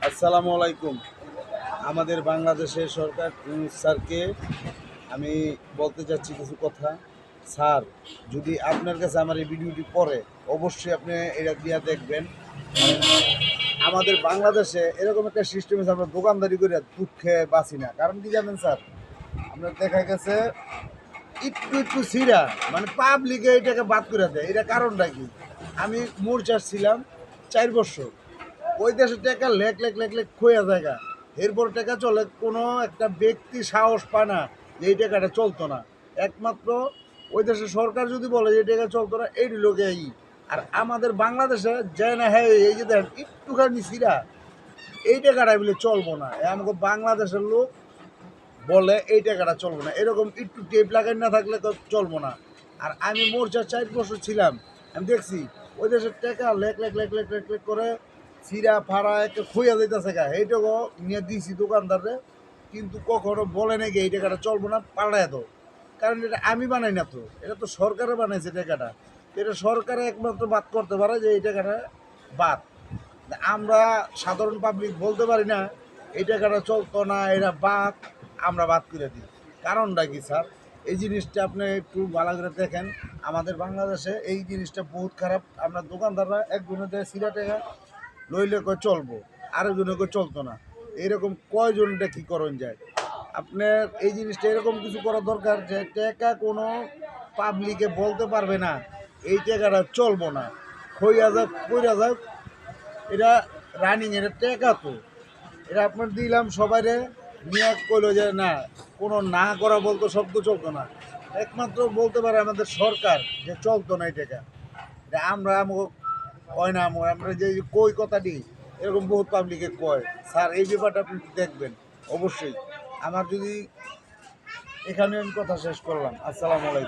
আসসালামু আলাইকুম। আমাদের বাংলাদেশের সরকার স্যারকে আমি বলতে চাচ্ছি কিছু কথা। স্যার, যদি আপনার কাছে আমার এই ভিডিওটি পড়ে, অবশ্যই আপনি এটা দিয়া দেখবেন। কারণ আমাদের বাংলাদেশে এরকম একটা সিস্টেম আছে, আমরা দোকানদারি করে দুঃখে বাঁচি না। কারণ কি জানেন স্যার, আপনার দেখা গেছে একটু একটু সিরা মানে পাবলিকে এটাকে বাদ করে দেয়। এটা কারণটা কি? আমি মোর্চার ছিলাম 4 বছর। ওই দেশে টাকা লেখ লেখ লেখ লেখ খোয়া জায়গা, এরপর টাকা চলে, কোনো একটা ব্যক্তি সাহস পায় না যে এই টাকাটা চলতো না। একমাত্র ওই দেশের সরকার যদি বলে যে এই টাকা চলতো না, এই লোকে আর আমাদের বাংলাদেশে যায় না। হ্যাঁ, এই যে দেখেন একটুখানি সিরা, এই টাকাটা বলে চলবো না। আমাকে বাংলাদেশের লোক বলে এই টাকাটা চলবো না, এরকম একটু টেপ লাগাই না থাকলে তো চলবো না। আর আমি মোর্চার 4 বছর ছিলাম, আমি দেখছি ওই দেশের টাকা লেখ লেখ লেখ লেখ লেখ লেখ করে চিরা ফাড়া একটা খুঁয়া যাইতেছে গা, এইটাকে নিয়ে দিয়েছি দোকানদারে। কিন্তু কখনো বলে নাকি এই টাকাটা চলবো না, পাল্টায় তো। কারণ এটা আমি বানাই না তো, এটা তো সরকারে বানাইছে টাকাটা। এটা সরকারে একমাত্র বাদ করতে পারে যে এই টাকাটা বাদ। আমরা সাধারণ পাবলিক বলতে পারি না এই টাকাটা চলতো না, এটা বাদ, আমরা বাদ করে দিই। কারণটা কি স্যার? এই জিনিসটা আপনি একটু ভালো করে দেখেন। আমাদের বাংলাদেশে এই জিনিসটা বহুত খারাপ। আমরা দোকানদাররা একজনের দেয় সিরা টাকা লইলে কয় চলবো, আরেকজনে কয় চলতো না। এরকম কয়জনটা কি করণ যায়? আপনার এই জিনিসটা এরকম কিছু করা দরকার যে টাকা কোনো পাবলিকে বলতে পারবে না এই টাকাটা চলবো না, খইয়া যাক কইরা যাক, এটা রানিং, এটা টেকা তো। এটা আপনার দিলাম সবাইরে, নিয়ে কইলো যে না, কোনো না করা বলতো শব্দ চলতো না। একমাত্র বলতে পারে আমাদের সরকার যে চলতো না এই টাকা। এটা আমরা আমাকে কয় না, আমরা যে কই কথাটি এরকম বহুত পাবলিকে কয়। স্যার, এই ব্যাপারটা আপনি দেখবেন অবশ্যই। আমার যদি এখানে আমি কথা শেষ করলাম। আসসালামু আলাইকুম।